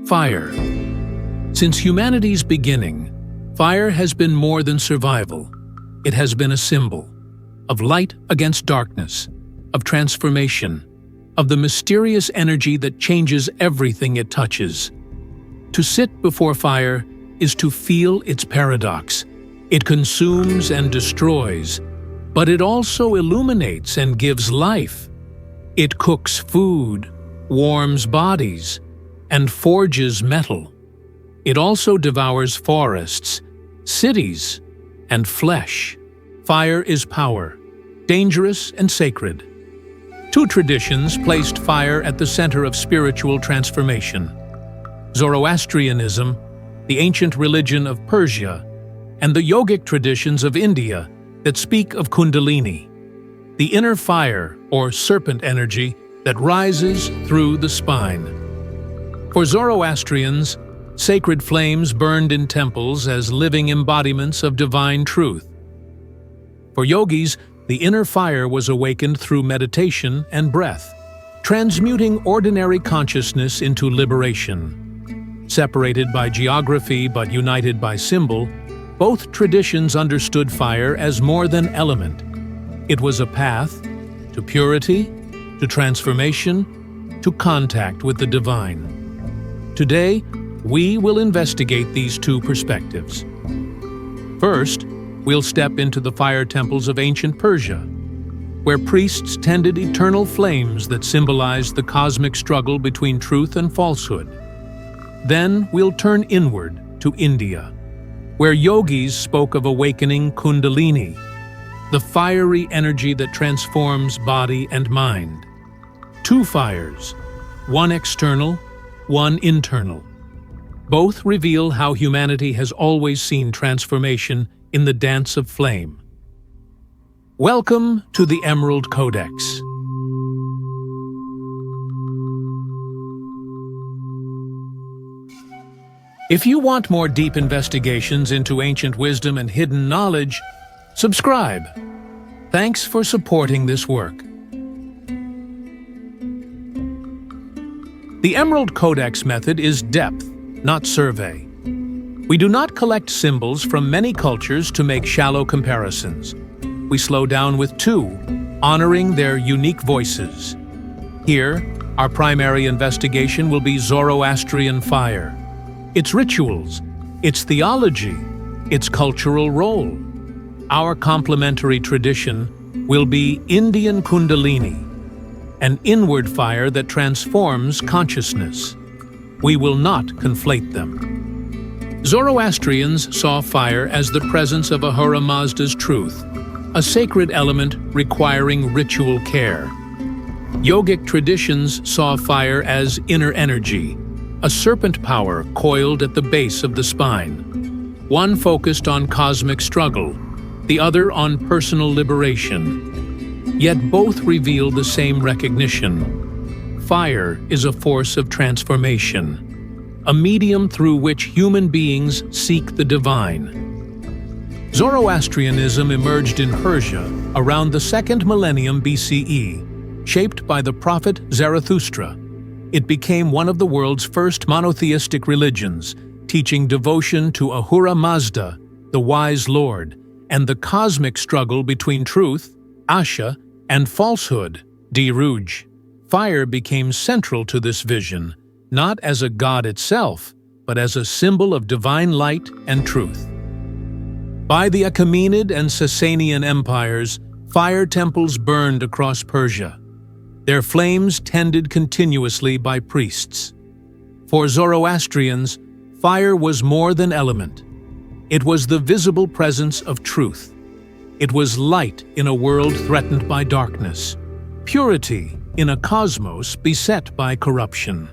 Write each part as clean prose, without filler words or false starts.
Fire. Since humanity's beginning, fire has been more than survival. It has been a symbol of light against darkness, of transformation, of the mysterious energy that changes everything it touches. To sit before fire is to feel its paradox. It consumes and destroys, but it also illuminates and gives life. It cooks food, warms bodies, and forges metal. It also devours forests, cities, and flesh. Fire is power, dangerous and sacred. Two traditions placed fire at the center of spiritual transformation: Zoroastrianism, the ancient religion of Persia, and the yogic traditions of India that speak of Kundalini, the inner fire or serpent energy that rises through the spine. For Zoroastrians, sacred flames burned in temples as living embodiments of divine truth. For yogis, the inner fire was awakened through meditation and breath, transmuting ordinary consciousness into liberation. Separated by geography but united by symbol, both traditions understood fire as more than element. It was a path to purity, to transformation, to contact with the divine. Today, we will investigate these two perspectives. First, we'll step into the fire temples of ancient Persia, where priests tended eternal flames that symbolized the cosmic struggle between truth and falsehood. Then we'll turn inward to India, where yogis spoke of awakening Kundalini, the fiery energy that transforms body and mind. Two fires, one external, one internal. Both reveal how humanity has always seen transformation in the dance of flame. Welcome to the Emerald Codex. If you want more deep investigations into ancient wisdom and hidden knowledge, subscribe. Thanks for supporting this work. The Emerald Codex method is depth, not survey. We do not collect symbols from many cultures to make shallow comparisons. We slow down with two, honoring their unique voices. Here, our primary investigation will be Zoroastrian fire, its rituals, its theology, its cultural role. Our complementary tradition will be Indian Kundalini, an inward fire that transforms consciousness. We will not conflate them. Zoroastrians saw fire as the presence of Ahura Mazda's truth, a sacred element requiring ritual care. Yogic traditions saw fire as inner energy, a serpent power coiled at the base of the spine. One focused on cosmic struggle, the other on personal liberation. Yet both reveal the same recognition. Fire is a force of transformation, a medium through which human beings seek the divine. Zoroastrianism emerged in Persia around the 2nd millennium BCE, shaped by the prophet Zarathustra. It became one of the world's first monotheistic religions, teaching devotion to Ahura Mazda, the wise lord, and the cosmic struggle between truth, asha, and falsehood, druj. Fire became central to this vision, not as a god itself, but as a symbol of divine light and truth. By the Achaemenid and Sasanian empires, fire temples burned across Persia, their flames tended continuously by priests. For Zoroastrians, fire was more than element. It was the visible presence of truth. It was light in a world threatened by darkness, purity in a cosmos beset by corruption.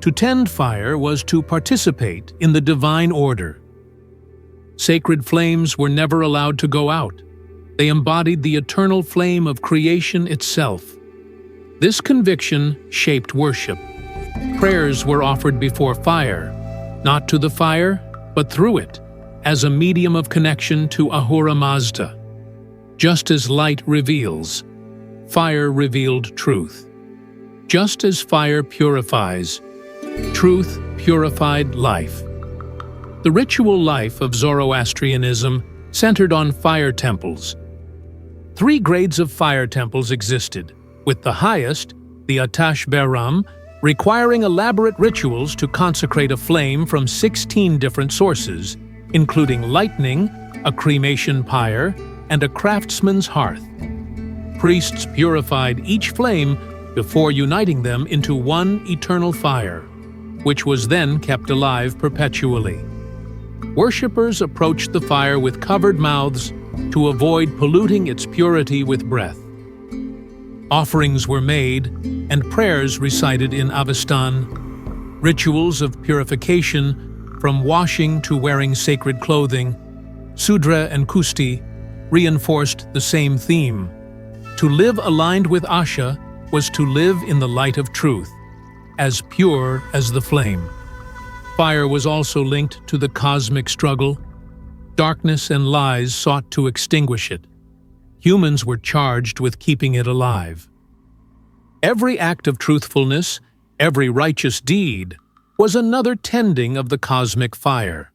To tend fire was to participate in the divine order. Sacred flames were never allowed to go out. They embodied the eternal flame of creation itself. This conviction shaped worship. Prayers were offered before fire, not to the fire, but through it, as a medium of connection to Ahura Mazda. Just as light reveals, fire revealed truth. Just as fire purifies, truth, purified life. The ritual life of Zoroastrianism centered on fire temples. 3 grades of fire temples existed, with the highest, the Atash Behram, requiring elaborate rituals to consecrate a flame from 16 different sources, including lightning, a cremation pyre, and a craftsman's hearth. Priests purified each flame before uniting them into one eternal fire, which was then kept alive perpetually. Worshippers approached the fire with covered mouths to avoid polluting its purity with breath. Offerings were made and prayers recited in Avestan. Rituals of purification, from washing to wearing sacred clothing, Sudra and Kusti, reinforced the same theme. To live aligned with asha was to live in the light of truth, as pure as the flame. Fire was also linked to the cosmic struggle. Darkness and lies sought to extinguish it. Humans were charged with keeping it alive. Every act of truthfulness, every righteous deed, was another tending of the cosmic fire.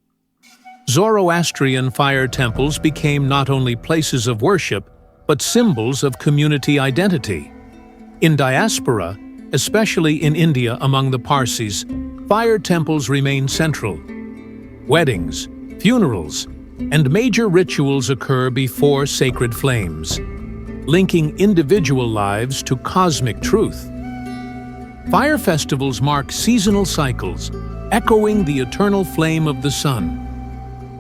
Zoroastrian fire temples became not only places of worship, but symbols of community identity. In diaspora, especially in India among the Parsis, fire temples remain central. Weddings, funerals, and major rituals occur before sacred flames, linking individual lives to cosmic truth. Fire festivals mark seasonal cycles, echoing the eternal flame of the sun.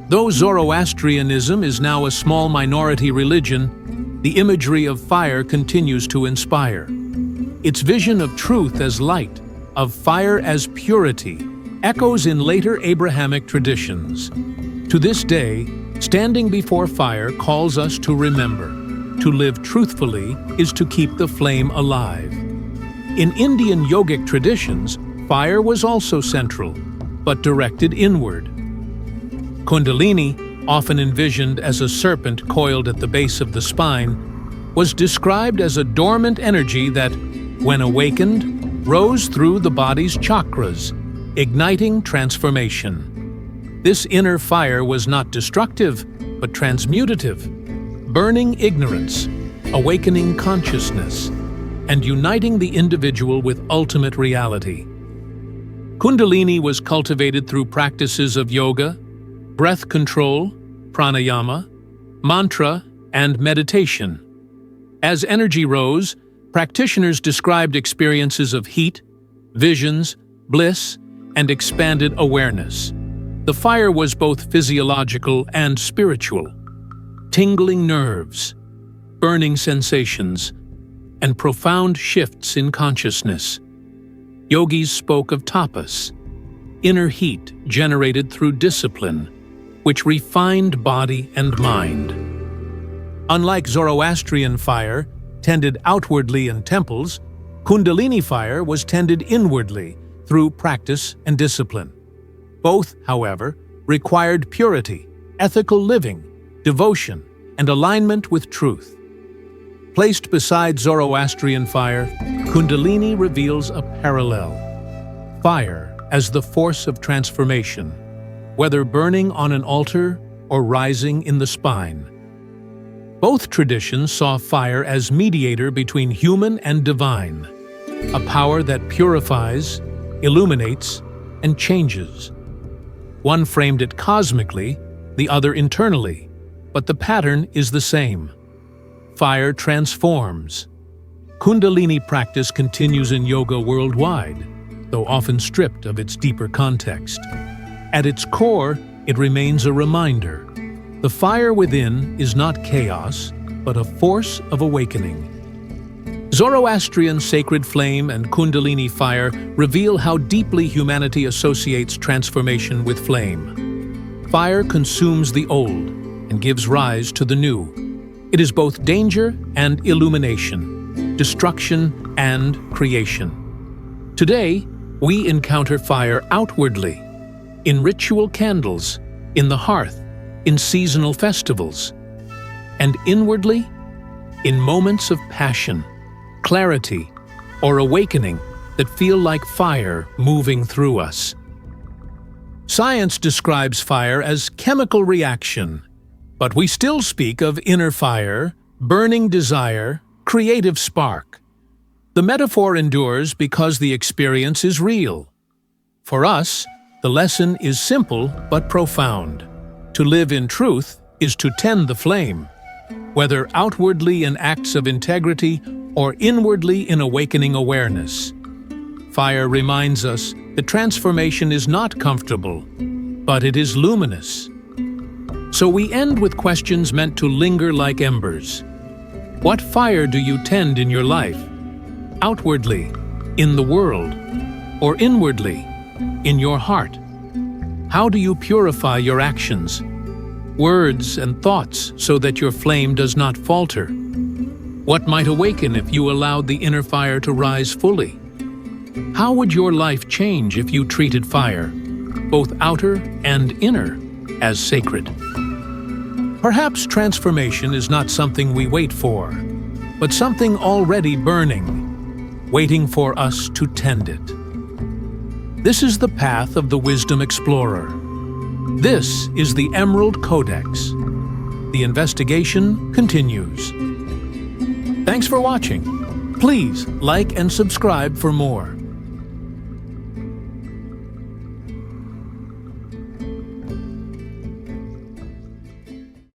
Though Zoroastrianism is now a small minority religion, the imagery of fire continues to inspire. Its vision of truth as light, of fire as purity, echoes in later Abrahamic traditions. To this day, standing before fire calls us to remember. To live truthfully is to keep the flame alive. In Indian yogic traditions, fire was also central, but directed inward. Kundalini, often envisioned as a serpent coiled at the base of the spine, was described as a dormant energy that, when awakened, rose through the body's chakras, igniting transformation. This inner fire was not destructive, but transmutative, burning ignorance, awakening consciousness, and uniting the individual with ultimate reality. Kundalini was cultivated through practices of yoga, breath control, pranayama, mantra, and meditation. As energy rose, practitioners described experiences of heat, visions, bliss, and expanded awareness. The fire was both physiological and spiritual. Tingling nerves, burning sensations, and profound shifts in consciousness. Yogis spoke of tapas, inner heat generated through discipline, which refined body and mind. Unlike Zoroastrian fire, tended outwardly in temples, Kundalini fire was tended inwardly through practice and discipline. Both, however, required purity, ethical living, devotion, and alignment with truth. Placed beside Zoroastrian fire, Kundalini reveals a parallel. Fire as the force of transformation, whether burning on an altar or rising in the spine. Both traditions saw fire as mediator between human and divine, a power that purifies, illuminates, and changes. One framed it cosmically, the other internally, but the pattern is the same. Fire transforms. Kundalini practice continues in yoga worldwide, though often stripped of its deeper context. At its core, it remains a reminder. The fire within is not chaos, but a force of awakening. Zoroastrian Sacred Flame and Kundalini Fire reveal how deeply humanity associates transformation with flame. Fire consumes the old and gives rise to the new. It is both danger and illumination, destruction and creation. Today, we encounter fire outwardly, in ritual candles, in the hearth, in seasonal festivals, and inwardly, in moments of passion, clarity, or awakening that feel like fire moving through us. Science describes fire as chemical reaction, but we still speak of inner fire, burning desire, creative spark. The metaphor endures because the experience is real. For us, the lesson is simple but profound. To live in truth is to tend the flame, whether outwardly in acts of integrity or inwardly in awakening awareness. Fire reminds us that transformation is not comfortable, but it is luminous. So we end with questions meant to linger like embers. What fire do you tend in your life? Outwardly, in the world, or inwardly, in your heart? How do you purify your actions, words, and thoughts so that your flame does not falter? What might awaken if you allowed the inner fire to rise fully? How would your life change if you treated fire, both outer and inner, as sacred? Perhaps transformation is not something we wait for, but something already burning, waiting for us to tend it. This is the path of the Wisdom Explorer. This is the Emerald Codex. The investigation continues. Thanks for watching. Please like and subscribe for more.